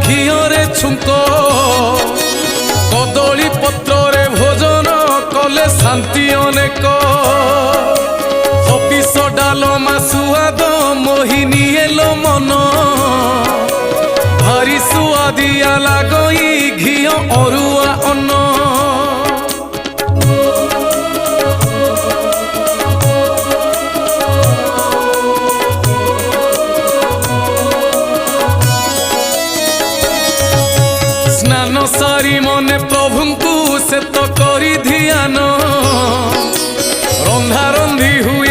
ঘিওরে ছুঙ্ক কদলী পত্রে ভোজন কলে শান্তি অনেক হবিষ ডালমা সুয়াদ মোহিনী এলো মন ভারি সুয়াদিয়া লাগই ঘিও অরুয়া অন্ন স্নান সারি মনে প্রভুঙ্কু সে তো করি ধ্যান রন্ধা রন্ধি হুই